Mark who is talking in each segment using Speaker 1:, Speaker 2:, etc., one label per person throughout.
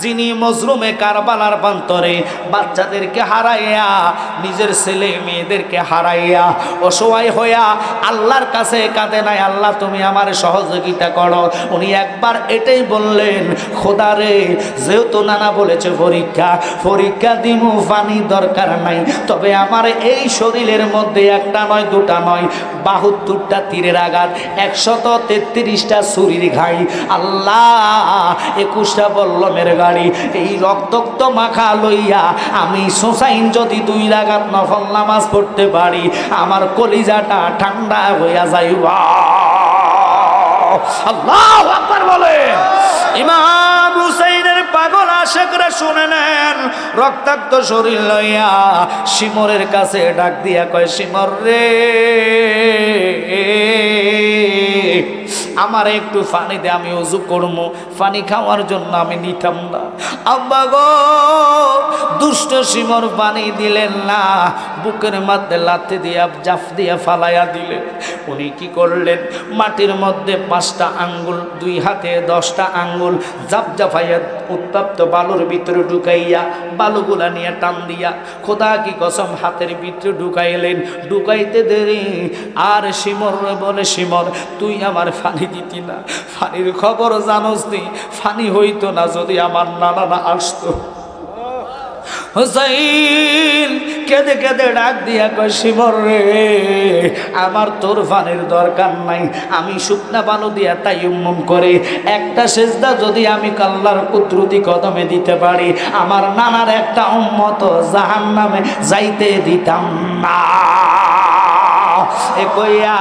Speaker 1: যিনি মজলুমে কারবালার প্রান্তরে বাচ্চাদেরকে হারাইয়া নিজের ছেলে মেয়েদেরকে হারাইয়া অসহায় হইয়া আল্লাহর কাছে কাঁদে নাই, আল্লাহ তুমি আমার সহযোগিতা করো। উনি একবার এটাই বললেন, খোদা রে, যেহেতু নানা বলেছে পরীক্ষা দিমু, পানি দরকার নাই, তবে আমার এই শরীরের মধ্যে একটা নয় দুটা নয় 72টা তীরের আঘাত, 133টা ছুরির ঘাই, আল্লাহ 21টা বল্লমের গাড়ি, এই রক্তাক্ত মাখা লইয়া আমি হোসাইন যদি 2 রাকাত নফল নামাজ পড়তে পারি, আমার কলিজাটা ঠান্ডা হইয়া যাইবা। আল্লাহু আকবার বলেন। ইমাম হুসাইনের পাগল আশেকরা শুনে নেন, রক্তাক্ত শরীর লইয়া শিমরের কাছে ডাক দিয়া কয়, শিমর রে, আমার একটু পানি দে, আমি ওযু করবো, পানি খাওয়ার জন্য আমি নিতাম না। আব্বা গো, দুষ্ট শিমর পানি দিলেন না, বুকের মধ্যে লাথি দিয়া জাফ দিয়া ফালাইয়া দিলেন। উনি কি করলেন, মাটির মধ্যে 5টা আঙ্গুল, 2 হাতে 10টা আঙ্গুল জাপ জাফাইয়া উত্তপ্ত বালুর ভিতরে ঢুকাইয়া বালুগুলা নিয়ে টান দিয়া খোদা কি কসম হাতের ভিতরে ঢুকাইলেন। ঢুকাইতে দেরি আর শিমর বলে, শিমর তুই আমার পানি দিতি না, পানির খবর জানোস নি, পানি হইতো না যদি আমার নানা না আসতো। হুসাইন কেঁদে কেঁদে ডাক দিয়া কয়, শিমর রে, আমার তোর পানির দরকার নাই, আমি শুকনা বালু দিয়া তায়াম্মুম করে একটা সেজদা যদি আমি আল্লাহর কুদরতি কদমে দিতে পারি, আমার নানার একটা উম্মত জাহান্নামে যাইতে দিতাম না। এ কইয়া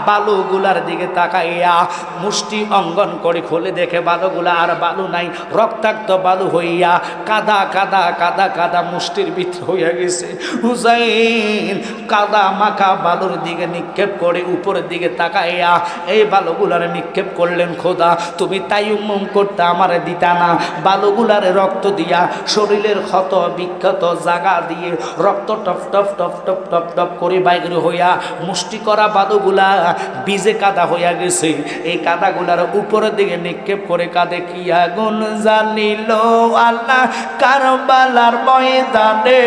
Speaker 1: বালুগুলার দিকে তাকাইয়া মুষ্টি অঙ্গন করে খুলে দেখে বালুগুলা আর বালু নাই, রক্তাক্ত বালু হইয়া কাদা কাদা কাদা কাদা মুষ্টির ভিতর হইয়া গেছে। হুসাইন কাদা মাখা বালুর দিকে নিক্ষেপ করে উপরের দিকে তাকাইয়া এই বালুগুলার নিক্ষেপ করলেন, খোদা তুমি তায়াম্মুম করতে আমার দিতা না, বালুগুলারে রক্ত দিয়া শরীরের ক্ষত বিক্ষত জায়গা দিয়ে রক্ত top top top top top top করে বাইরে হইয়া মুষ্টি করা বালুগুলা বীজে কাদা হইয়া গেছে। এই কাদাগুলার উপরের দিকে নিক্ষেপ করে কাঁদে, কি আগুন জ্বালিল আল্লাহ কারবালার ময়দানে,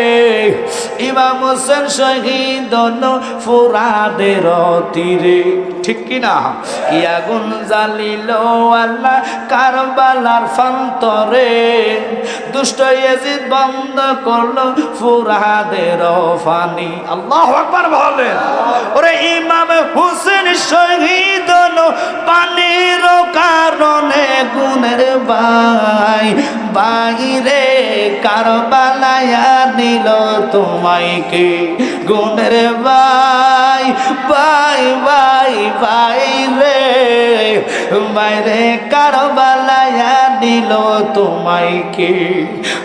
Speaker 1: ইমাম হোসেন শহীদ ফুরাদের তীরে। ঠিক কিনা? কি আগুন জ্বালিল আল্লাহ কারবালার প্রান্তরে, দুষ্ট ইয়াজিদ বন্ধ করলো ফুরাদের পানি। আল্লাহু আকবার বলেন। ওরে ইমাম হোসেন শহীদ হলো পানির কারণে, গুণের ভাই বাইরে কারবালায় নিল তোমায় কে, গুণের ভাই ভাই ভাই ভাই রে, বাইরে কারবালায় নিল তোমায় কে।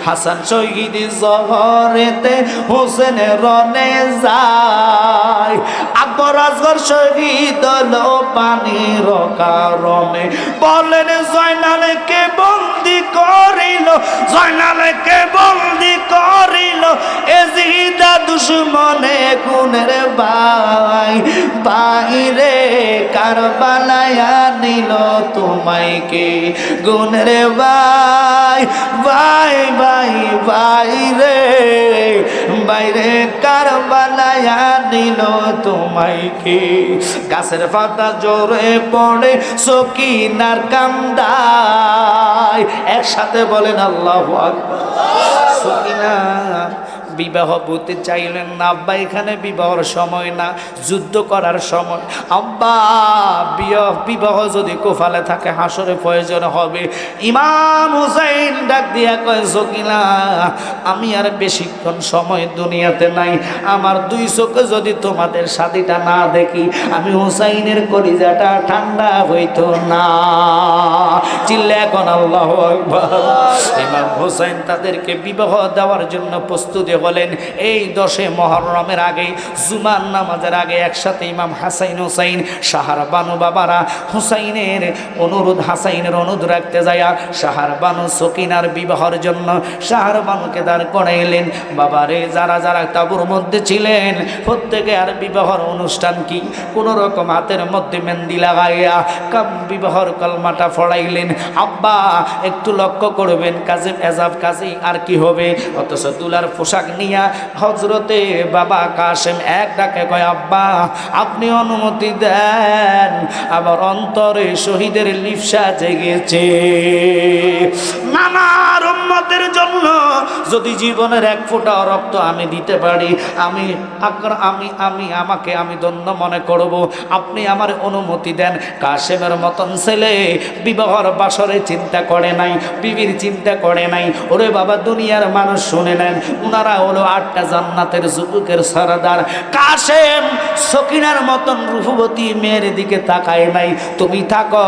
Speaker 1: হাসান শহীদ জহরেতে হোসেন রনে যায়, আকবর আসগর শহীদ হলো পানির কারণে। বলেন জয়নালকে বন্দি করিল, জয়নালকে বন্দি করিল এজিদা দুশ্মনে, গুণের ভাই বাইরে কারবালায় নিল তোমায় কে, গুণের ভাই ভাই ভাই ভাই রে, বাইরে কারবালায় নিল তোমায় কে। গাছের পাতা জোরে পড়ে সকিনার কান্দায়, একসাথে বলেন আল্লাহু আকবার। সকিনা বিবাহ করতে চাইলেন না, আব্বা এখানে বিবাহর সময় না, যুদ্ধ করার সময়। আব্বা বিবাহ যদি কোফালে থাকে হাসরে প্রয়োজন হবে। ইমাম হুসাইন ডাক দিয়া কয়, সকিনা আমি আর বেশিক্ষণ সময় দুনিয়াতে নাই, আমার 2 চোখে যদি তোমাদের শাদীটা না দেখি আমি হুসাইনের কলিজাটা ঠান্ডা হইতো না। চিল্লা এখন আল্লাহু আকবার। ইমাম হুসাইন তাদেরকে বিবাহ দেওয়ার জন্য প্রস্তুতি হলেন। এই 10 মুহররমের আগে, জুমার নামাজের আগে একসাথে ইমাম হাসাইন হুসাইন শাহার বানু বাবারা হুসাইনের অনুরোধ, হাসাইনের অনুরোধ রাখতে যায় শাহার বানু সকিনার বিবাহের জন্য শাহার বানুকে দাঁড় করাইলেন। বাবারে যারা যারা তাবুর মধ্যে ছিলেন প্রত্যেকে আর বিবাহর অনুষ্ঠান কি কোনো রকম হাতের মধ্যে মেহেন্দি লাগাইয়া বিবাহর কলমাটা পড়াইলেন। আব্বা একটু লক্ষ্য করবেন, কাজী এজাব কাজী আর কি হবে। অথচ দুলার পোশাক নিয়া হজরতে বাবা কাশেম এক ডাকে কয়, আব্বা আপনি অনুমতি দেন, আমার অন্তরে শহীদের লিপ্সা জেগেছে। নানার উম্মতের জন্য যদি জীবনের এক ফোঁটা রক্ত আমি দিতে পারি, আমি ধন্য মনে করব। আপনি আমার অনুমতি দেন। কাশেমের মতন ছেলে বিবাহর বাসরে চিন্তা করে নাই, বিবির চিন্তা করে নাই। ওরে বাবা দুনিয়ার মানুষ শুনে নেন, উনারা হলো 8টা জান্নাতের যুবকের সরদার। কাশেম সকিনার মতন রূপবতী মেয়ের দিকে তাকায় নাই। তুমি থাকো,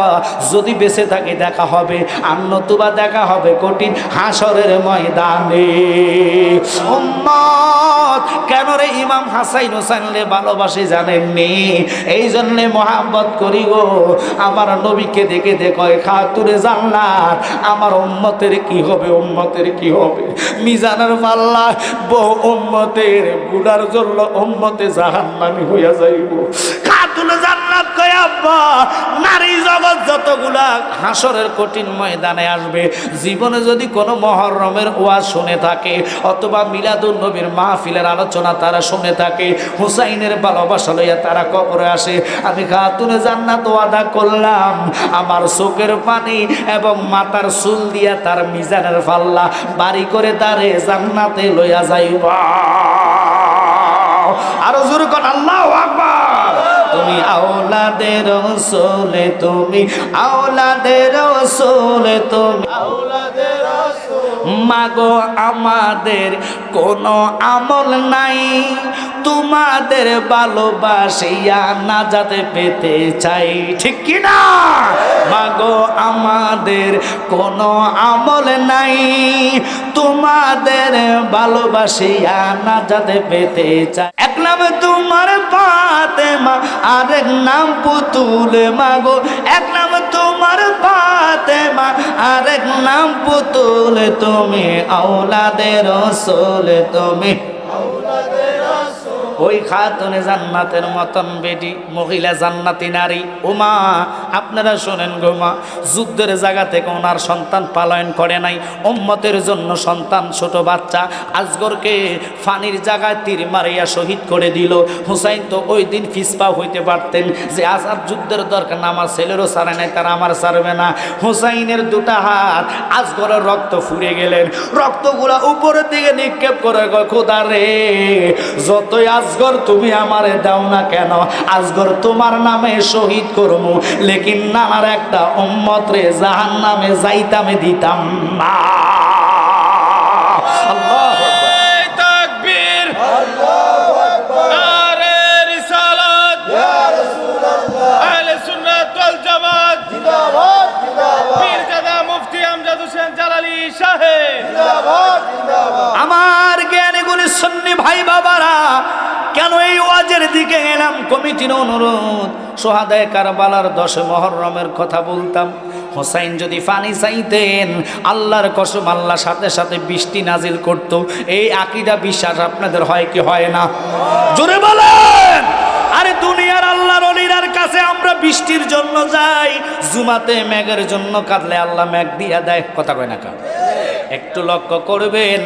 Speaker 1: যদি বেঁচে থাকি দেখা হবে, আর নতুবা দেখা হবে কঠিন হাসরের ময়দানে। উম্মত কেন রে ইমাম হাসাইন হোসেনলে ভালোবাসি জানেননি? এই জন্যে মহাব্বত করি গো। আমার নবীকে দেখে দেখো খাতুরে জান্নাত, আমার উম্মতের কি হবে, উম্মতের কি হবে? মিজানের পাল্লা বহু উম্মতের গুনার জন্য উম্মতে জাহান্নামী হইয়া যাইব। খাতুনে জান্নাত কয় আব্বা নারী জগৎ যতগুলা হাসরের কঠিন ময়দানে আসবে, জীবনে যদি কোনো মুহররমের ওয়াজ শুনে থাকে অথবা মিলাদুন নবীর মাহফিলের আলোচনা তারা শুনে থাকে, হুসাইনের ভালোবাসা লইয়া তারা কবরে আসে, আমি খাতুনে জান্নাত ওয়াদা করলাম আমার চোখের পানি এবং মাথার চুল দিয়া তার মিজানের পাল্লা বাড়ি করে তারে জান্নাতে লইয়া যাইবা। আরো জোরে কোন আল্লাহু আকবার। তুমি আওলাদের রাসূল, তুমি আওলাদের রাসূল, তুমি আওলাদের রাসূল। মাগো আমাদের কোনো আমল নাই, তোমাদের ভালোবাসিয়া নাজাত পেতে চাই, ঠিক কি না? মাগো আমাদের কোনো আমল নাই, তোমাদের ভালোবাসিয়া নাজাত পেতে চাই। এক নাম তোমার ফাতেমা, আরেক নাম পুতুল। মাগো এক নাম তোমার ফাতেমা, আরেক নাম পুতুল। তুমি আওলাদে রাসূল, তুমি ওই খাতুনে জান্নাতের মতন বেটি মহিলা জান্নাতি নারী। ওমা আপনারা শোনেন গো মা, যুদ্ধের জায়গা থেকে ওনার সন্তান পালায়ন করে নাই, উম্মতের জন্য সন্তান ছোট বাচ্চা আজগরকে ফানির জায়গায় তীর মারিয়া শহীদ করে দিল। হুসাইন তো ওই দিন ফিসপা হইতে পারতেন যে আজাদ যুদ্ধের দরকার না, আমার ছেলেরও ছাড়ে নাই, তারা আমার ছাড়বে না। হুসাইনের দুটা হাত আজগরের রক্ত ফুরে গেলেন, রক্তগুলা উপরের দিকে নিক্ষেপ করে খোদা রে, যতই আজগর তুমি আমারে দাও না কেন, আজগর তোমার নামে শহীদ করবো, লেকিন নানার একটা উম্মত রে জাহান্নামে যাইতামে দিতাম না। আল্লাহু আকবার, তাকবীর, আল্লাহু আকবার, নারে রিসালাত, ইয়া রাসূলুল্লাহ, আহলে সুন্নাত ওয়াল জামাত জিন্দাবাদ, জিন্দাবাদ, পীরজাদা মুফতি আমজাদ হোসেন জালালী সাহেব জিন্দাবাদ, জিন্দাবাদ। আমার জ্ঞানী গুণী সুন্নি ভাই বাবারা, কেন এই ওয়াজের দিকে গেলাম? কমিটির অনুরোধ, সোহাদায়ে কারবালার 10 মুহররমের কথা বলতাম। হোসাইন যদি পানি চাইতেন, আল্লাহর কসম আল্লাহ সাথে সাথে বৃষ্টি নাজিল করত। এই আকীদা বিশ্বাস আপনাদের হয় কি হয় না? জোরে বলেন। আরে দুনিয়ার আল্লাহর ওলির কাছে আমরা বৃষ্টির জন্য যাই, জুমাতে মেঘের জন্য কাঁদলে আল্লাহ মেঘ দিয়া দেয়, কথা কয় না কা? একটু লক্ষ্য করবেন,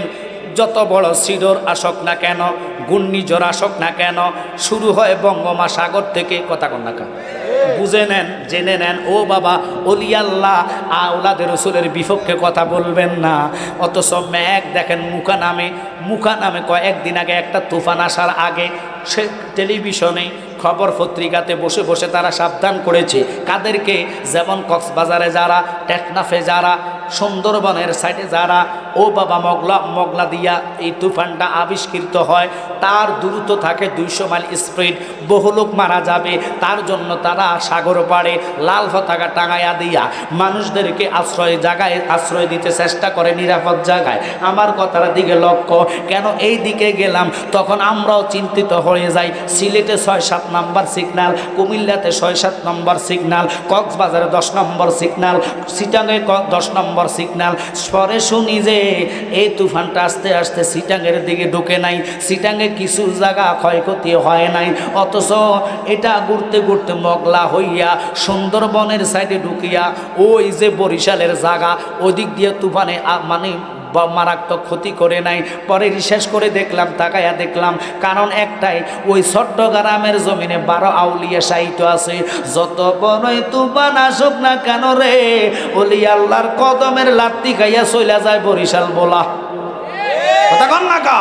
Speaker 1: যত বড় সিডর আসক না কেন, ঘূর্ণিঝড় আসক না কেন, শুরু হয় বঙ্গোপসাগর থেকে, কথা কন না কা? বুঝে নেন, জেনে নেন। ও বাবা, ওলিয়াল্লাহ আওলাদের রাসূলের বিপক্ষে কথা বলবেন না। অথচ মেঘ দেখেন মুখা নামে কয়েকদিন আগে একটা তুফান আসার আগে সে টেলিভিশনে খবর পত্রিকাতে বসে বসে তারা সাবধান করেছে কাদেরকে? যেমন কক্সবাজারে যারা, টেকনাফে যারা, সুন্দরবনের সাইডে যারা, ও বাবা মগলা দিয়া এই তুফানটা আবিষ্কৃত হয়, তার দ্রুত থাকে 200 মাইল স্পিড, বহু লোক মারা যাবে, তার জন্য তারা সাগর পাড়ে লাল পতাকা টাঙাইয়া দিয়া মানুষদেরকে আশ্রয় দিতে চেষ্টা করে, নিরাপদ জায়গায়। আমার কথার দিকে লক্ষ্য, কেন এই দিকে গেলাম তখন আমরাও চিন্তিত হয়ে যাই। সিলেটে 6-7 নম্বর সিগন্যাল, কুমিল্লাতে 6-7 নম্বর সিগন্যাল, কক্সবাজারে 10 নম্বর সিগন্যাল, চিটাঙে 10 নম্বর সিগন্যাল। পরে শুনি যে এই তুফানটা আস্তে আস্তে চিটাঙের দিকে ঢুকে নাই, চিটাঙে কিছু জায়গা ক্ষয়ক্ষতি হয় নাই, অথচ এটা ঘুরতে ঘুরতে মগলা হইয়া সুন্দরবনের সাইডে ঢুকিয়া ওই যে বরিশালের জায়গা, ওদিক দিয়ে তুফানে মানে মারাত্মক ক্ষতি করে নাই। পরে রিসার্চ করে দেখলাম, তাকায়া দেখলাম কারণ একটাই, ওই চট্টগ্রামের জমিনে 12 আউলিয়া সাহিত্য আছে। যত বড়ই তুফান আসুক না কেন রে, ওলি আল্লাহর কদমের লাত্তি খাইয়া চইলা যায় বরিশাল বোলা। কথা কন না কা?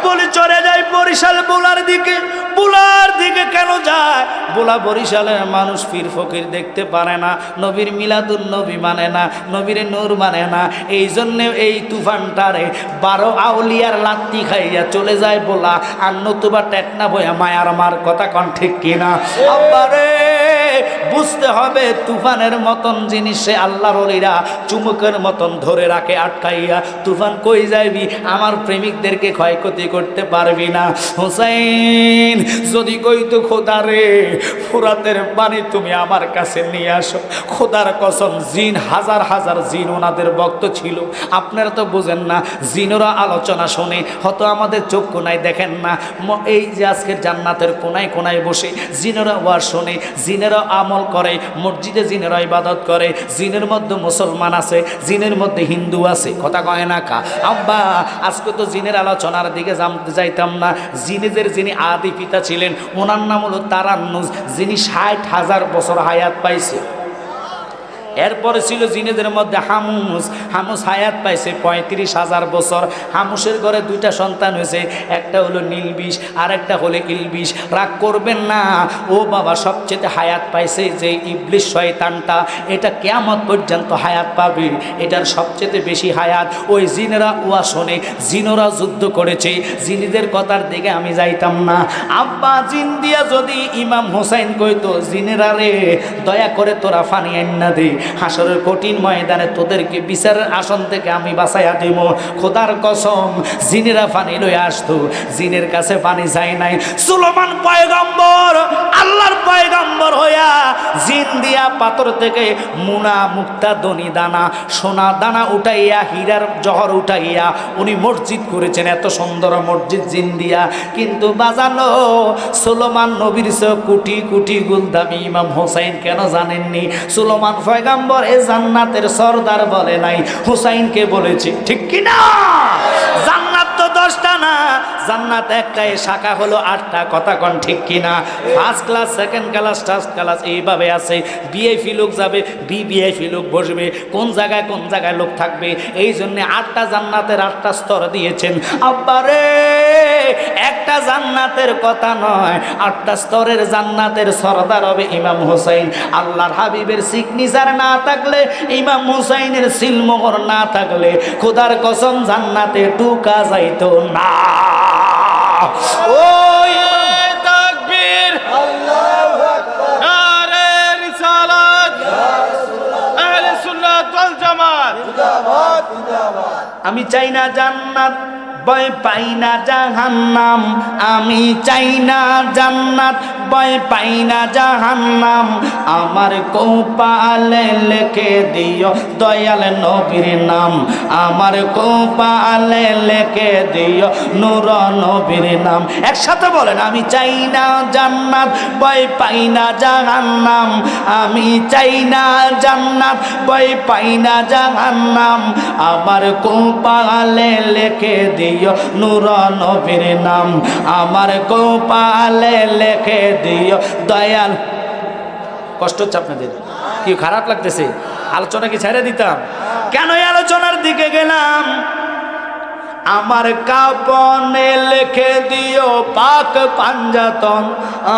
Speaker 1: বলি চলে যায় বরিশাল বোলার দিকে। বোলার দিকে কেন যায়? বোলা বরিশালের মানুষ পীর ফকির দেখতে পারে না, নবীর মিলাদুন নবী মানে না, নবীর নূর মানে না। এই জন্যে এই তুফানটারে 12 আউলিয়ার লাত্তি খাইয়া চলে যায় বোলা। আর নতুবা টেকনা বইয়া মায়ার মার। কথা কন ঠিক কিনা? আব্বারে বুঝতে হবে তুফানের মতন জিনিসে আল্লাহর ওলিরা চুমুকের মতন ধরে রাখে আটকাইয়া। তুফান কই যাইবি, আমার প্রেমিকদেরকে ক্ষয়ক্ষতি করতে পারবি না। হুসাইন যদি কইতো খোদা রে ফুরাতের পানি তুমি আমার কাছে নিয়ে আসো, খোদার কসম জিন হাজার হাজার জিন ওনাদের ভক্ত ছিল। আপনারা তো বুঝেন না, জিনেরা আলোচনা শোনে, হয়তো আমাদের চক্ষু নাই দেখেন না। এই যে আজকের জান্নাতের কোনায় কোনায় বসে জিনেরা ওয়াজ শোনে, জিনেরা আমল করে, মসজিদে জিনেরা ইবাদত করে। জিনের মধ্যে মুসলমান আছে, জিনের মধ্যে হিন্দু আছে। কথা কয় না কা? আব্বা আজকে তো জিনের আলোচনার দিকে যাইতাম না। জিনেদের যিনি আদি পিতা ছিলেন ওনার নাম হলো তারান্নুজ, যিনি 60,000 বছর হায়াত পাইছে। এরপরে ছিল জিনেদের মধ্যে হামুস। হামুস হায়াত পাইছে 35,000 বছর। হামুসের ঘরে 2টা সন্তান হয়েছে, একটা হলো নীলবিষ আর একটা হলো ইলবিষ। রাগ করবেন না ও বাবা, সবচেয়ে হায়াত পাইছে যে ইবলিশ শয়তানটা, এটা কিয়ামত পর্যন্ত হায়াত পাবে, এটার সবচেয়ে বেশি হায়াত। ওই জিনেরা ওয়া শোনে, জিনেরা যুদ্ধ করেছে। জিনেদের কথার দিকে আমি যাইতাম না। আব্বা জিন দিয়া যদি ইমাম হোসাইন কইতো, জিনেরা রে দয়া করে তোরা ফানি আইনা দে, হাসরের কঠিন ময়দানে তোদেরকে বিচারের আসন থেকে আমি বাঁচাইয়া দিব। খোদার কসম জিনেরা পানি লইয়া আসতো, জিনের কাছে পানি যায় নাই। সুলেমান পয়গম্বর আল্লাহর পয়গম্বর হইয়া জিন দিয়া পাথর থেকে মুনা মুক্তা দনি দানা সোনা দানা উঠাইয়া হীরার জহর উঠাইয়া উনি মসজিদ করেছেন। এত সুন্দর মসজিদ জিন দিয়া। কিন্তু বাজানো সুলেমান নবীর চেয়ে কোটি কোটি গুণ দামি ইমাম হোসাইন কেন জানেননি? সুলেমান পয়গম্বর এ জান্নাতের সরদার বলে নাই, হুসাইনকে বলেছি। ঠিক কি না? জান্নাত তো 10টা না, জান্নাত একটাই, শাখা হলো 8টা। কথা কন ঠিক কি না? First class, second class, third class এইভাবে আছে। ভিআইপি লোক যাবে, ভিভিআইপি লোক বসবে, কোন জায়গায় কোন জায়গায় লোক থাকবে। এই জন্য 8টা জান্নাতের 8টা স্তর দিয়েছেন। আব্বারে একটা জান্নাতের কথা নয়, 8টা স্তরের জান্নাতের সরদার হবে ইমাম হোসাইন। আল্লাহর হাবিবের সিগনেচার না থাকলে, ইমাম হোসাইনের সিলমোহর না থাকলে খোদার কসম জান্নাতে ঢুকা যাইতো না। ওই তাকবীর, আল্লাহু আকবার, নারে রিসালাত, ইয়া রাসূলুল্লাহ, আহলে সুন্নাত ওয়াল জামাত জিন্দাবাদ জিন্দাবাদ। আমি চাই না জান্নাত, ভয় পাই না জাহান্নাম। আমি চাই না জান্নাত, ভয় পাই না জাহান্নাম। আমার কপালে লিখে দিও দয়াল নবীর নাম। আমার কপালে লিখে দিও নূর নবীর নাম। একসাথে বলেন, আমি চাই না জান্নাত, ভয় পাই না জাহান্নাম। আমি চাই না জান্নাত, ভয় পাই না জাহান্নাম। আমার কপালে লিখে দিও নূর নবীর নাম। আমার কপালে লিখে দিও দয়াল। কষ্ট হচ্ছে আপনাদের? কি খারাপ লাগতেছে? আলোচনা কি ছেড়ে দিতাম? কেন এই আলোচনার দিকে গেলাম? আমার কাপনে লিখে দিও পাক পাঞ্জাতন।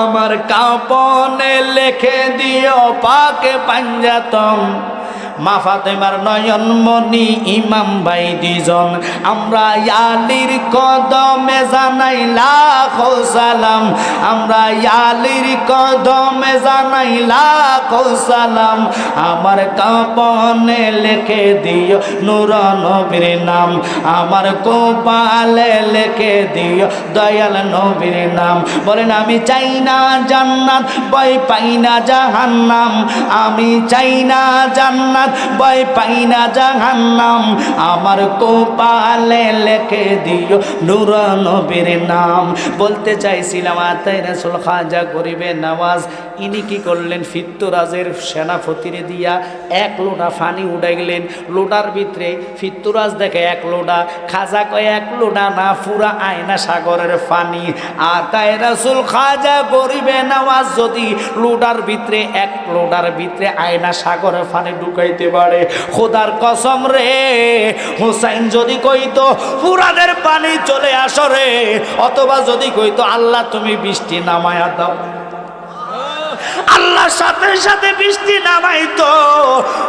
Speaker 1: আমার কাপনে লিখে দিও পাক পাঞ্জাতন। মা ফাতেমার নয়ন মনি ইমাম ভাই দুজন, আমরা আলীর কদমে জানাই লাখো সালাম। আমরা আলীর কদমে জানাই লাখো সালাম। আমার কাপনে লিখে দিও নূর নবীর নাম। আমার কপালে লিখে দিও দয়াল নবীর নাম। বলেন, আমি চাই না জান্নাত, ভয় পাই না জাহান্নাম। আমি চাই না জান্নাত, ভয় পাই না জাহান্নাম। আমার কপালে লিখে দিও নূর নবীর নাম। বলতে চাইছিলাম আতাই রাসূল খাজা গরিবে নওয়াজ ইনি কি করলেন, ফিত্তুরাজের সেনাপতিরে দিয়া এক লোটা পানি উঠাইলেন। লোটার ভিতরে ফিত্তুরাজ দেখে এক লোটা, খাজা কয় এক লোটা না, পুরা আয়না সাগরের পানি। আর তাই রাসূল খাজা গরিবে নওয়াজ যদি লোটার ভিতরে এক লোটার ভিতরে আয়না সাগরের পানি ঢুকাইতে পারে, খোদার কসম রে, হুসাইন যদি কইতো পুরানের পানি চলে আসো রে, অথবা যদি কইতো আল্লাহ তুমি বৃষ্টি নামায়া দাও, আল্লাহর সাথে সাথে বৃষ্টি নামাইতো।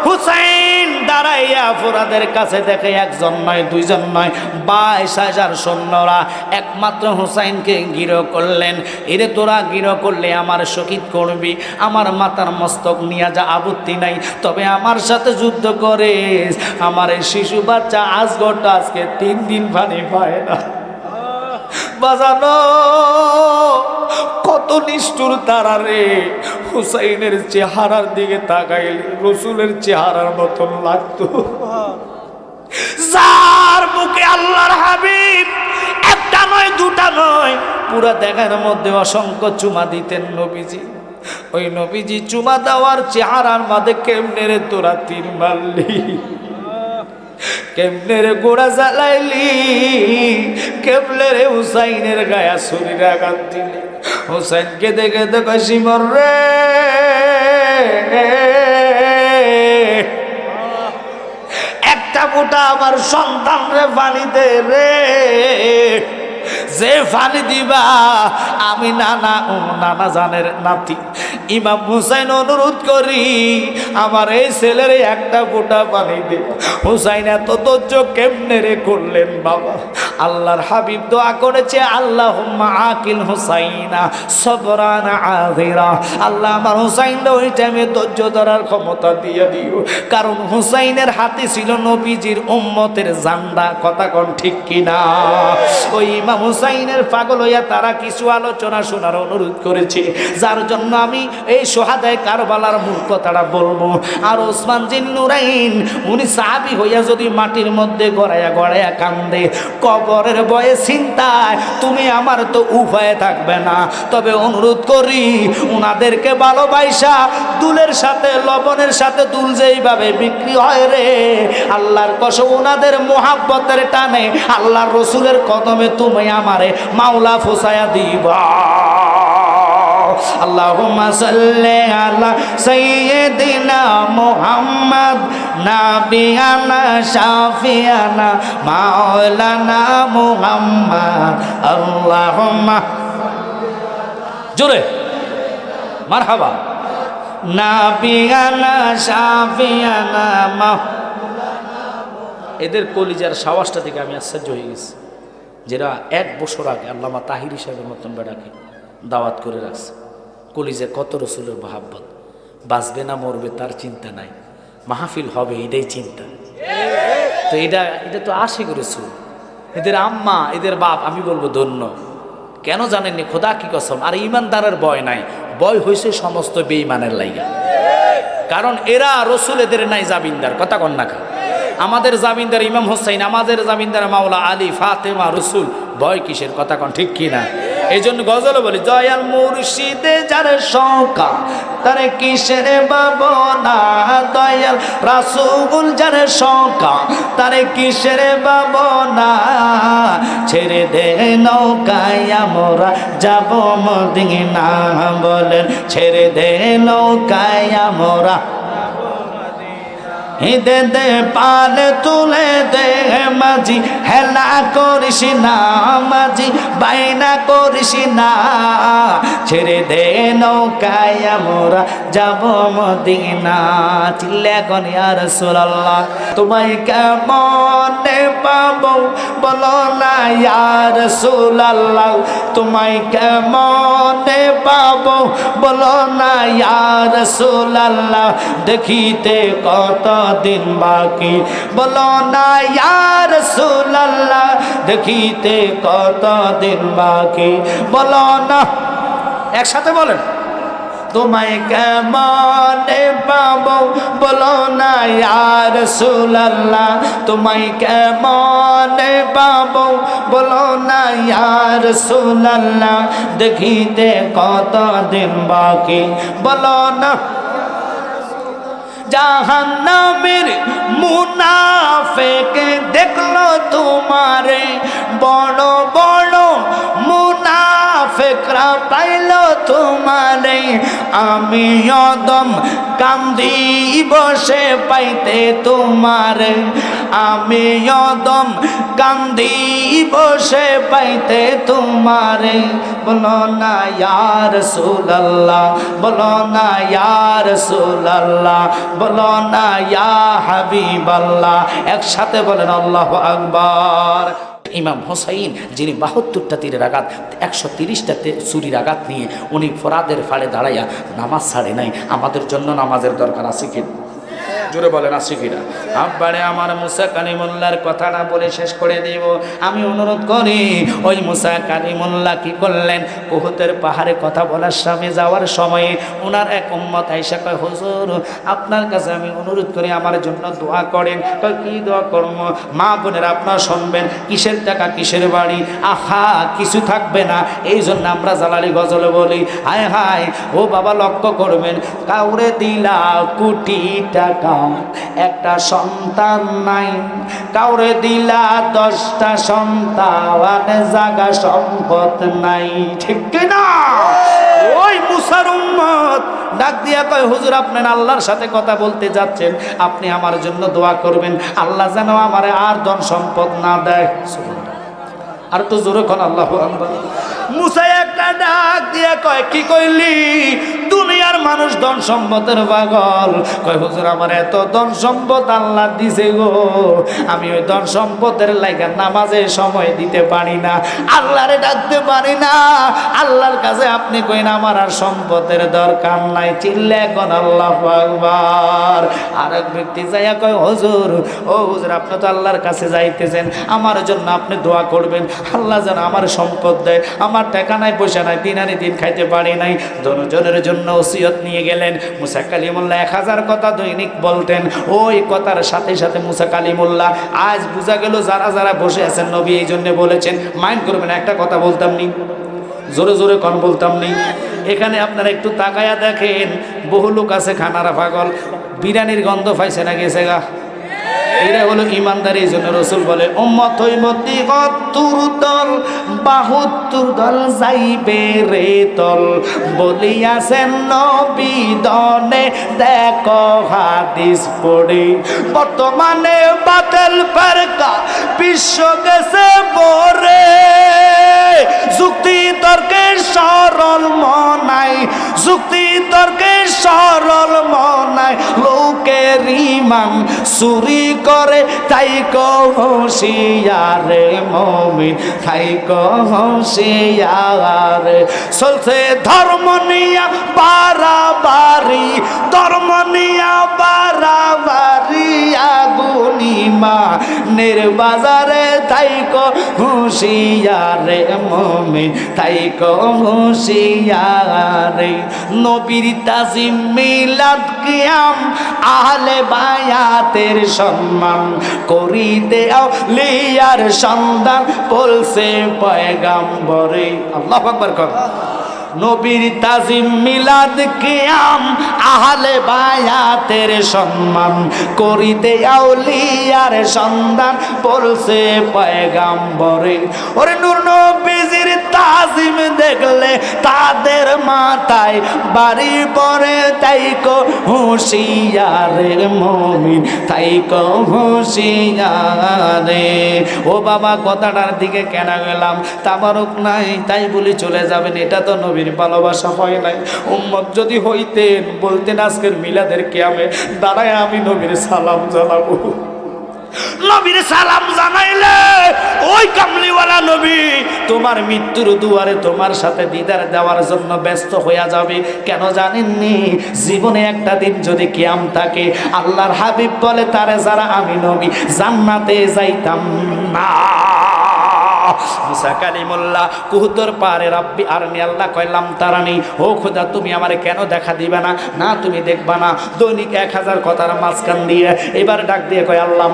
Speaker 1: হুসাইন দাঁড়াইয়া ফোরাদের কাছে দেখে একজন নয় দুইজন নয় 22,000 সৈন্যরা একমাত্র হুসাইনকে গিরো করলেন। এরে তোরা গিরো করলে আমার শহীদ করবি, আমার মাথার মস্তক নিয়ে যা, আপত্তি নাই, তবে আমার সাথে যুদ্ধ করে আমার এই শিশু বাচ্চা আজগরটা আজকে 3 দিন পানি পায় না। বাজানো কত নিষ্ঠুর তারা রে। হুসাইনের চেহারার দিকে তাকাইলে রসুলের চেহারার মতন লাগতো। যার মুখে আল্লাহর হাবিব একটা নয় দুটা নয় পুরা দেখার মধ্যে অসংখ্য চুমা দিতেন নবীজি, ওই নবীজি চুমা দেওয়ার চেহারার মধ্যে কেমনে রে তোরা তীর মারলি, কেমনে রে গোড়া জ্বালাইলি, কেমনে রে হুসাইনের গায়ে শরীর আঘাত দিলি। হুসাইনকে দেখে দেখো শিমর রে, একটা ফোঁটা আমার সন্তান রে পানি দে রে, যে পানি দিবা আমি নানা ও নানা জানের নাতি ইমাম হুসাইন অনুরোধ করি আমার এই ছেলের একটা ফোঁটা পানি দে। হুসাইন এত ধৈর্য কেমনে রে করলেন বাবা। আল্লাহর হাবিব দোয়া করেছে আল্লাহুম্মা আকিল হুসাইনা সবরান আযীরা, আল্লাহ আমার হুসাইনকে ওই টাইমে ধৈর্য ধরার ক্ষমতা দিয়ে দিও, কারণ হুসাইনের হাতে ছিল নবীজির উম্মতের জান্ডা। কথা কোন ঠিক কিনা? ওই ইমাম হুসাইনের পাগল হইয়া তারা কিছু আলোচনা শোনার অনুরোধ করেছে, যার জন্য আমি এই সোহাদায়ে কারবালার মূল কথাটা বলবো। আর ওসমান জিন নুরাইন উনি সাহাবী হইয়া যদি মাটির মধ্যে গড়াইয়া গড়াইয়া কান্দে, কবরের ভয়ে চিন্তায় তুমি আমার তো উপায় থাকবে না, তবে অনুরোধ করি উনাদেরকে ভালোবাসা দুলের সাথে লবণের সাথে দুল যেইভাবে বিক্রি হয় রে, আল্লাহর কসম উনাদের মোহাব্বতের টানে আল্লাহর রসুলের কদমে তুমি আমারে মাওলা ফুসায়া দিবা। আল্লাহুম্মা সাল্লি আলা সাইয়্যিদিনা মুহাম্মদ নাবিয়ানা শাফিয়ানা মাওলানা মুহাম্মদ। আল্লাহুম্মা জোরে মারহাবা নাবিয়ানা শাফিয়ানা মাওলানা। এদের কলিজার সাওয়াজটা থেকে আমি আশ্চর্য হয়ে গেছি, যেটা 1 বছর আগে আল্লামা তাহির সাহেবের মতন বেড়াকে দাওয়াত করে রাখছে। কলিজে কত রসুলের মহাব্বত, বাঁচবে না মরবে তার চিন্তা নাই, মাহফিল হবে এটাই চিন্তা। তো এটা তো আশিক রসুল, এদের আম্মা এদের বাপ আমি বলবো ধন্য। কেন জানেননি? খোদা কি কসম। আর ইমানদারের ভয় নাই, ভয় হয়েছে সমস্ত বেঈমানের লাইগা, কারণ এরা রসুল এদের নাই জামিনদার। কথা কন না খা, আমাদের জামিনদার ইমাম হোসাইন, আমাদের জামিনদার মাওলা আলী ফাতেমা রসুল, ভয় কিসের? কথা কন ঠিক কিনা? এই জন্য গজল বলি জয়াল মুর্শিদে যার শঙ্কা তারে কিসের বাবনা, দয়াল রাসূল যার শঙ্কা তারে কিসের বাবনা, ছেড়ে দে নৌকায় আমরা যাব মদিনা, বলেন ছেড়ে দে নৌকায় আমরা দে দে পাল তুলে দে মাঝি, হেলা করিস না মাঝি, বাইনা করিস না, ছেড়ে দে নৌকায় আমরা যাব মদিনা। চিল্লা কোন ইয়া রাসূলুল্লাহ, তোমায় কেমনে পাবো বলো না ইয়া রাসূলুল্লাহ, তোমায় কেমনে পাবো বলো না ইয়া রাসূলুল্লাহ, দেখিতে কত দিন বাকি বলো না ইয়া রাসূলুল্লাহ, দেখিতে কত দিন বাকি বলো না। একসাথে বলেন তোমায় কেমনে পাবো বলো না ইয়া রাসূলুল্লাহ, তোমায় কেমনে পাবো বলো না ইয়া রাসূলুল্লাহ, দেখিতে কতদিন বাকি বলো না। জাহান্নামের মুনাফিক দেখলো তোমারে, বড় বড় মুনাফিকরা পাইলো তোমারে, আমি অদম কান্দি বসে পাইতে তোমারে, আমি অদম কান্দি বসে পাইতে তোমারে, বলো না ইয়া রাসূলুল্লাহ, বলো না ইয়া রাসূলুল্লাহ, বলো না ইয়া হাবিবাল্লাহ। একসাথে বলেন আল্লাহু আকবার। ইমাম হোসাইন যিনি ৭২টা তীরের আঘাত ১৩০টা ছুরির আঘাত নিয়ে উনি ফোরাদের ফাড়ে দাঁড়াইয়া নামাজ ছাড়ে নাই। আমাদের জন্য নামাজের দরকার আছে কি? জোরে বলেন আছে কিনা? আব্বারে আমার মুসা কালিমুল্লাহর কথাটা বলে শেষ করে দেব। আমি অনুরোধ করি, ওই মুসা কালিমুল্লাহ কি করলেন, উহুদের পাহাড়ে কথা বলার সময় যাওয়ার সময়ে ওনার এক উম্মত আইসা কয়, হুজুর আপনার কাছে আমি অনুরোধ করি আমার জন্য দোয়া করেন। কয় কি দোয়া করব? মা বোনেরা আপনারা শুনবেন, কিসের টাকা কিসের বাড়ি, আহা কিছু থাকবে না, এই জন্য আমরা জালালি গজলে বলি হায় হায় ও বাবা লক্ষ্য করবেন, কাউরে দিলা কোটি টাকা একটা সন্তান নাই, কাউরে দিলা 10টা সন্তান জাগা সম্পদ নাই, ঠিক কিনা? ওই মুসার উম্মত ডাক দিয়া কয়, হুজুর আপনার আল্লাহর সাথে কথা বলতে যাচ্ছেন, আপনি আমার জন্য দোয়া করবেন আল্লাহ যেন আমারে আর ধন সম্পদ না দেয়। আর তো জোরে কোন আল্লাহু আকবার। মুসা একটা ডাক দিয়া কয়, কি কইলি? দুনিয়ার মানুষ ধন সম্পদের পাগল। কয় হুজুর আমার এত ধন সম্পদ আল্লাহ দিছে গো, আমি ওই ধন সম্পদের লাগা নামাজে সময় দিতে পারি না, আল্লাহরে ডাকতে পারি না। আল্লাহর কাছে আপনি কইন আমার আর সম্পদের দরকার নাই, চিল্লে কোন আল্লাহু আকবার। আর এক ব্যক্তি যাইয়া কয়, হুজুর ও হুজুর আপনি তো আল্লাহর কাছে যাইতেছেন, আমার জন্য আপনি দোয়া করবেন আল্লাহ যেন আমার সম্পদ দেয়, আমার টাকা নাই পয়সা নাই, দিন আনি দিন খাইতে পারি নাই। দনজনের জন্য ওসিয়ত নিয়ে গেলেন। মুসা কালিমুল্লাহ 1000 কথা দৈনিক বলতেন। ওই কথার সাথে সাথে মুসা কালিমুল্লাহ আজ বোঝা গেল যারা যারা বসে আছেন নবী এই জন্য বলেছেন, মাইন্ড করবেন একটা কথা বলতাম নি, জোরে জোরে কন বলতাম নি। এখানে আপনারা একটু তাকায়া দেখেন, বহু লোক আছে খানারা পাগল, বিরিয়ানির গন্ধ পাইছে না গেছে গা, এরা হলো ইমানদার। এই জন্য রসুল বলে উম্মত হইমতি ৭০ দল ৭২ দল যাইবে রে তল, বলিয়াছেন নবী দনে দেখো হাদিস পড়ে। বর্তমানে বাতিল ফেরকা বিশ্ব গেছে পরে, যুক্তি তর্কে সরল মনাই, যুক্তি তর্কে সরল মনাই, লোকের ইমান চুরি করে তাই হুঁশিয়ারে মুমিন, তাই হুঁশিয়ারে। চলছে ধর্ম নিয়া বাড়াবাড়ি, ধর্ম নিয়া বাড়াবাড়ি, আগুনিমা নির্বাজারে তাই হুঁশিয়ারে মুমিন, তাই হুঁশিয়ারে। নবীর তাজিম মিলাদ কিয়াম আহলে বায়াতের সম্মান করিতে আউলিয়ার সন্ধান বলছে পয়গাম্বরে। আল্লাহু আকবার কর। নবীর তাজিম মিলাদ কিয়াম আহলে বায়াতের সম্মান করিতে আউলিয়ার সন্ধান বলছে পয়গাম্বরে। ওরে নূর নবীজির তাজিম দেখলে তাদের মাথায় বাড়ি পড়ে, তাই হুঁশিয়ারে মুমিন, তাই হুঁশিয়ারে। ও বাবা কথাটার দিকে কেন গেলাম? তাবারক নাই তাই বলি চলে যাবেন, এটা তো নবীর ভালোবাসা হয় নাই। উম্মত যদি হইতেন বলতেন আজকের মিলাদের কিয়ামে দাঁড়ায় আমি নবীর সালাম জানাবো। নবীর সালাম জানাইলে ওই কামলিওয়ালা নবী তোমার মৃত্যুর দুয়ারে তোমার সাথে দিদার দেওয়ার জন্য ব্যস্ত হইয়া যাবে। কেন জানেননি? জীবনে একটা দিন যদি কিয়াম থাকে, আল্লাহর হাবিব বলে তারে যারা আমি নবী জান্নাতে যাইতাম না। মুসা কালিমুল্লাহ কুহুতর পারে রাব্বি আরনি, আল্লাহ কইলাম তারানি, ও খোদা তুমি আমারে কেন দেখা দিবে না? না তুমি দেখবা না। দৈনিক 1000 কথার মাঝখান দিয়ে এবার ডাক দিয়ে কয় আল্লাহ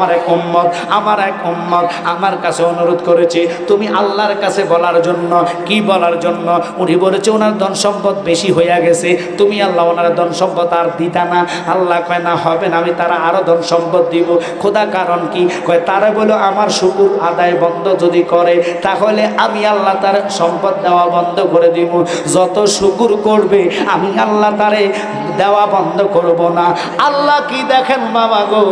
Speaker 1: আমার এক উম্মত আমার কাছে অনুরোধ করেছে তুমি আল্লাহর কাছে বলার জন্য। কি বলার জন্য? উনি বলেছে ওনার ধন সম্পদ বেশি হয়ে গেছে, তুমি আল্লাহ ওনার ধন সম্পদ আর দিতা না। আল্লাহ কয় না হবে না, আমি তারা আরো ধন সম্পদ দিব। খোদা কারণ কি? কয় তারা বলো আমার শুকুর আদায় বন্ধ যদি করে তাহলে আমি আল্লাহ তার সম্পদ দেওয়া বন্ধ করে দিব। যত শুকুর করবে আমি আল্লাহ তারে দেওয়া বন্ধ করব না। আল্লাহ কি দেখেন বাবা গো,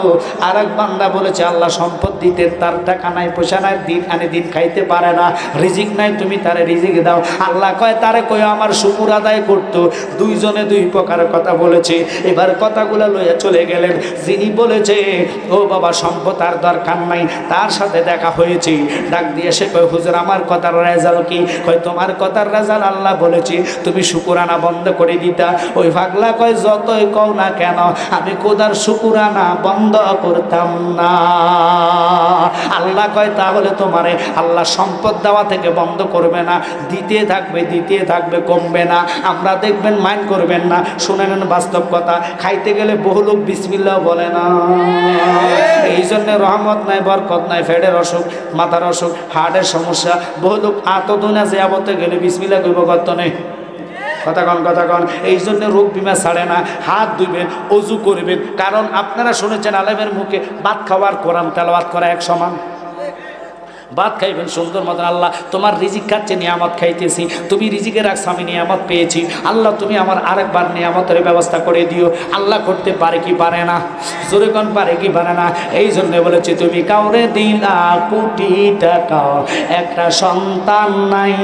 Speaker 1: আর এক বান্দা বলেছে আল্লাহ সম্পদ দিতে, তার টাকা নাই পয়সা নাই, দিন আনে দিন খাইতে পারে না, রিজিক নাই, তুমি তারে রিজিক দাও। আল্লাহ কয় তারে কই আমার শুকুর আদায় করতো। দুইজনে দুই প্রকার কথা বলেছে। এবার কথাগুলো লইয়া চলে গেলেন। যিনি বলেছে ও বাবা সম্পদ আর দরকার নাই, তার সাথে দেখা হয়েছে। ডাক দিয়ে সে কয় হুজুর আমার কথার রেজাল্ট কি? কয় তোমার কথার রেজাল্ট আল্লাহ বলেছে তুমি শুকুরানা বন্ধ করে দিতা। ওই পাগলা কয় যতই কও না কেন আমি খোদার শুকুরানা বন্ধ করতাম না। আল্লাহ কয় তাহলে তোমারে আল্লাহ সম্পদ দেওয়া থেকে বন্ধ করবে না, দিতে থাকবে, কমবে না। আমরা দেখবেন মাইন্ড করবেন না, শুনে নেন বাস্তব কথা। খাইতে গেলে বহু লোক বিসমিল্লাহ বলে না, এই জন্য রহমত নাই, বরকত নাই, ফেডের অসুখ, মাথার অসুখ, হার্টের সমস্যা। বহু লোক আতদুনা যে আবতে গেলে বিসমিল্লাহ কইব কত নেই। কথা কন। এই জন্য রোগ বিমা ছাড়ে না। হাত ধুইবেন, অজু করবেন। কারণ আপনারা শুনেছেন আলেমের মুখে ভাত খাওয়ার কোরআন তেলাওয়াত করা এক সমান। ভাত খাইবেন সুন্দর মতন। আল্লাহ তোমার রিজিক খাচ্ছে, নিয়ামত খাইতেছি, তুমি রিজিকে রাখছো, আমি নিয়ামত পেয়েছি। আল্লাহ তুমি আমার আরেকবার নিয়ামতের ব্যবস্থা করে দিও। আল্লাহ করতে পারে কি পারে না? জোরে কোন পারে কি পারে না? এই জন্য বলেছি তুমি কাউরে দিলা কোটি টাকা একটা সন্তান নাই,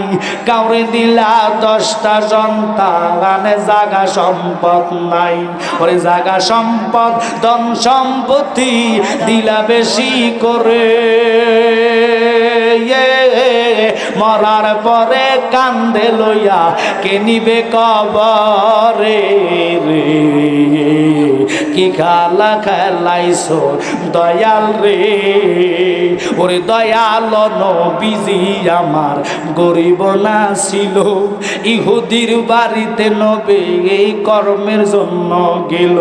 Speaker 1: কাউরে দিলা 10টা সন্তান জাগা সম্পদ নাই। ওরে জাগা সম্পদ ধন সম্পত্তি দিলা বেশি করে, মরার পরে কান্দে লইয়া কে নিবে কবরে রে। কি খেলা খেলাইছো দয়াল রে, ওরে দয়াল নবীজি আমার গরিব না ছিল, ইহুদির বাড়িতে নবী এই কর্মের জন্য গেল।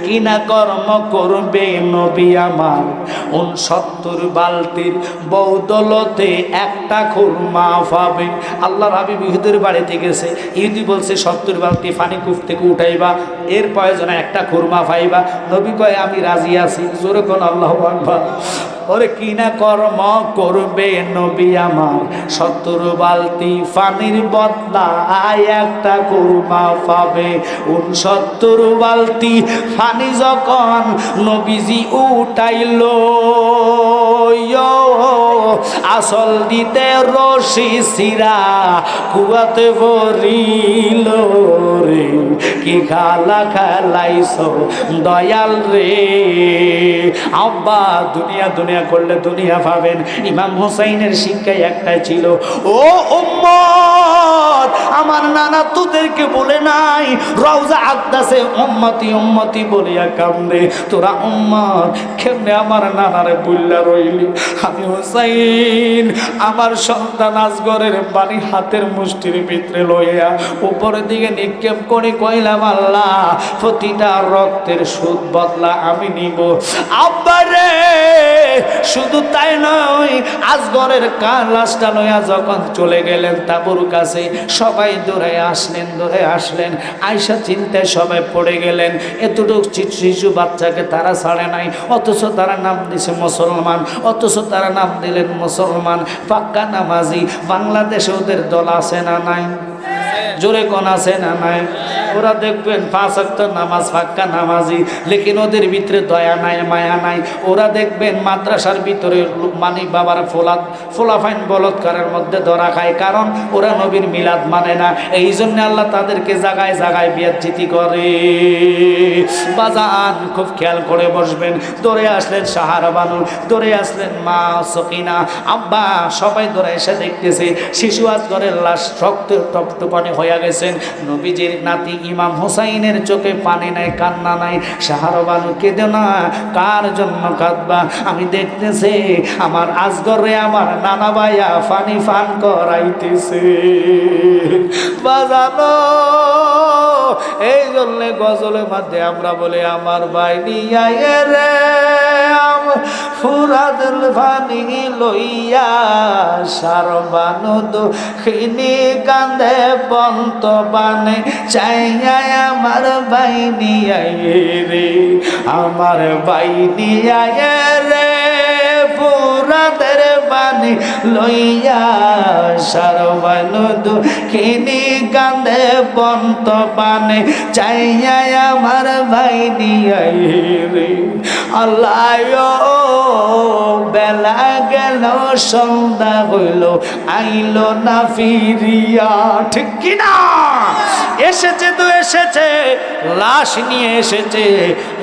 Speaker 1: কিনা কর্ম করবে নবী আমার 69 বালতির বৌদলতে একটা খুরমা পাবে। আল্লাহর হাবিব ইহুদির বাড়িতে গেছে, ইহুদি বলছে 70 বালতি পানি কূপ থেকে উঠাইবা, এর প্রয়োজনে একটা খুরমা পাইবা। নবী কয় আমি রাজি আছি। জোরে কোন আল্লাহু আকবার। ওরে কিনা কর্ম করবে নবী আমার 70 বালতি পানির বদলা একটা খুরমা পাবে। 69 বালতি পানি যখন নবীজি উঠাইলো, আসল দিতে রশি সিরা কুয়াতে ভরিল রে। কি খালা খেলাইছো দয়াল রে। আব্বা দুনিয়া করলে দুনিয়া পাবেন। ইমাম হুসাইনের শিক্ষায় একটাই ছিল, ও উম্মত আমার নানা তোদেরকে বলে নাই রওজা আকদাসে উম্মতি বলিয়া কান্দে, তোরা উম্মত কেমনে আমার নানারে বললা রইলি। আমি হুসাইন আমার সন্তান আসগরের বাড়ি হাতের মুষ্টির ভিতরে লইয়া উপরের দিকে নিক্ষেপ করে কইলাম আল্লাহ প্রতিটা রক্তের সুদ বদলা আমি নিব। আব্বারে শুধু তাই নয়, আসগরের লাশটা লইয়া যখন চলে গেলেন তাবুর কাছে, সবাই দৌড়ে আসলেন। আয়সা চিন্তায় সবাই পড়ে গেলেন। এতটুকু শিশু বাচ্চাকে তারা ছাড়ে নাই, অথচ তারা নাম দিছে মুসলমান, অথচ তারা নাম দিলেন মুসলমান, পাক্কা নামাজি। বাংলাদেশে ওদের দল আছে না নাই? জোরে কোন আছে না নাই? ওরা দেখবেন 5 ওয়াক্ত নামাজ, পাক্কা নামাজি, লেকিন ওদের ভিতরে দয়া নাই, মায়া নাই। ওরা দেখবেন মাদ্রাসার ভিতরে মানি বাবার ফোলাফাইন বলৎকারের মধ্যে ধরা খায়, কারণ ওরা নবীর মিলাদ মানে না। এই জন্য আল্লাহ তাদেরকে জায়গায় জায়গায় বিয়াজ্জিতি করে। বাজান খুব খেয়াল করে বসবেন। দৌড়ে আসলেন সাহারা বানু, দৌড়ে আসলেন মা সকিনা, আব্বা, সবাই দৌড়ে এসে দেখতেছে শিশু আসগরের লাশ রক্ত টপটপাট পানি হয়ে গেছেন। নবীজির নাতি ইমাম হুসাইনের চোখে পানি নাই, কান্না নাই। শাহরবানু কেঁদে না, কার জন্য কাঁদবা? আমি দেখতেছি আমার আসগরে আমার নানা ভাইয়া পানি পান করাইতেছে। বাজানো এই জন্য গজলের মধ্যে আমরা বলি আমার ভাই নিয়া রে ফুরাদুল পানি লইয়া সারবানু দুঃখিনী কান্দে বন্ত বানে চাইয়া আমার ভাই নিয়া রে, আমার ভাই নিয়া রে ফুরাদের পানি লইয়া সারবানু দুঃখিনী কান্দে বন্ত বানে চাইয়া আমার ভাই নিয়া রে। আল্লাহ বেলা গেল সন্ধ্যা হইল আইল না ফিরিয়া, ঠিক কিনা? এসেছে তো এসেছে, লাশ নিয়ে এসেছে।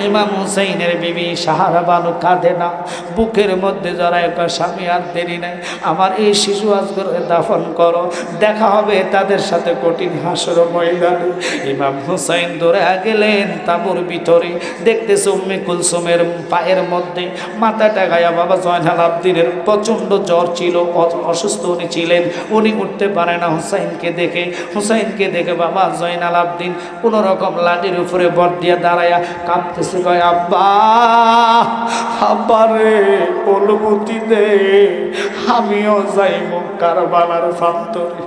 Speaker 1: ইমাম হুসাইনের বিবি শাহরবানু কাঁদে না, বুকের মধ্যে জড়ায় স্বামী আর দেরি নাই, আমার এই শিশু আজগরে দাফন করো, দেখা হবে তাদের সাথে কঠিন হাসর ময়দানে। ইমাম হুসাইন দৌড়ে গেলেন তাঁবুর ভিতরে, দেখতেছে উম্মে কুলসুমের পায়ের মধ্যে মাথাটা গায়া বাবা জয়নাল আবদিনের প্রচণ্ড জ্বর ছিল, অসুস্থ উনি ছিলেন, উনি উঠতে পারে না। হুসাইনকে দেখে বাবা জয়নাল আবদিন কোন রকম লাঠির উপরে বর দিয়ে দাঁড়ায়া কাঁদতেছে, কয় আব্বা, আব্বা রে অনুমতি দে, আমিও যাইব কারবালার প্রান্তরে।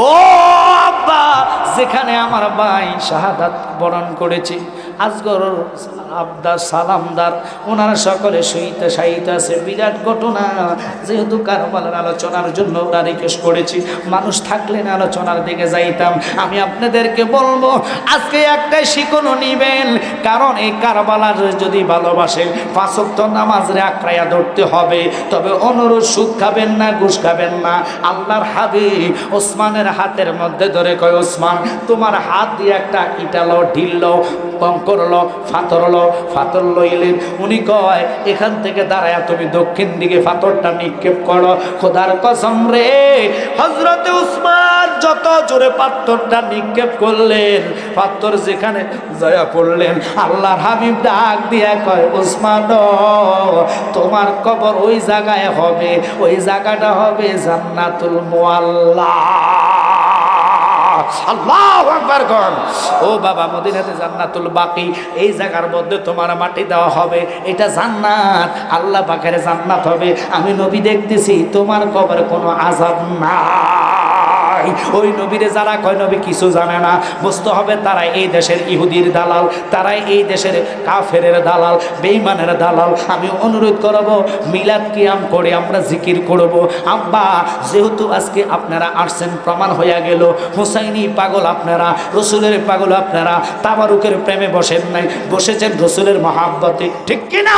Speaker 1: ও আব্বা, যেখানে আমার ভাই শাহাদাত বরণ করেছে, আজগর আবদার সালামদার ওনারা সকলে শহীদ আছে। বিরাট ঘটনা, যেহেতু কারবালার আলোচনার জন্য ওরা রিকোয়েস্ট করেছি, মানুষ থাকলে না আলোচনার দিকে যাইতাম। আমি আপনাদেরকে বলবো আজকে একটাই শিক্ষণও নিবেন, কারণ এই কারবালার যদি ভালোবাসেন 5 ওয়াক্ত নামাজে আঁকড়াইয়া ধরতে হবে। তবে অনুরোধ সুদ খাবেন না, ঘুষ খাবেন না। আল্লাহর হাবিব ওসমানের হাতের মধ্যে ধরে কয়, ওসমান তোমার হাত দিয়ে একটা ইটা লো, ঢিল লো, কঙ্কর লো, ফাতর লইলেন। উনি কয় এখান থেকে দাঁড়ায়া তুমি দক্ষিণ দিকে পাথরটা নিক্ষেপ করো। খোদার কসম রে, হযরতে উসমান যত জোরে পাথরটা নিক্ষেপ করলেন, পাথর যেখানে জয়া পড়লেন, আল্লাহর হাবিব ডাক দিয়া কয়, উসমান তোমার কবর ওই জায়গায় হবে, ওই জায়গাটা হবে জান্নাতুল মুআল্লা। আল্লাহু আকবার কোন। ও বাবা, মদিনাতে জান্নাতুল বাকি, এই জায়গার মধ্যে তোমার মাটি দেওয়া হবে, এটা জান্নাত, আল্লাহ পাকের জান্নাত হবে। আমি নবী দেখতেছি তোমার কবরে কোনো আযাব নাই। ওই নবীরে যারা কয় নবী কিছু জানে না, বুঝতে হবে তারা এই দেশের ইহুদির দালাল, তারাই এই দেশের কাফেরের দালাল, বেঈমানের দালাল। আমি অনুরোধ করব মিলাদ কিয়াম করে আমরা জিকির করব। আব্বা, যেহেতু আজকে আপনারা আসছেন, প্রমাণ হয়ে গেল হুসাইনি পাগল আপনারা, রসুলের পাগল আপনারা, তাবারুকের প্রেমে বসেন নাই, বসেছেন রসুলের মহাব্বতে, ঠিক কিনা?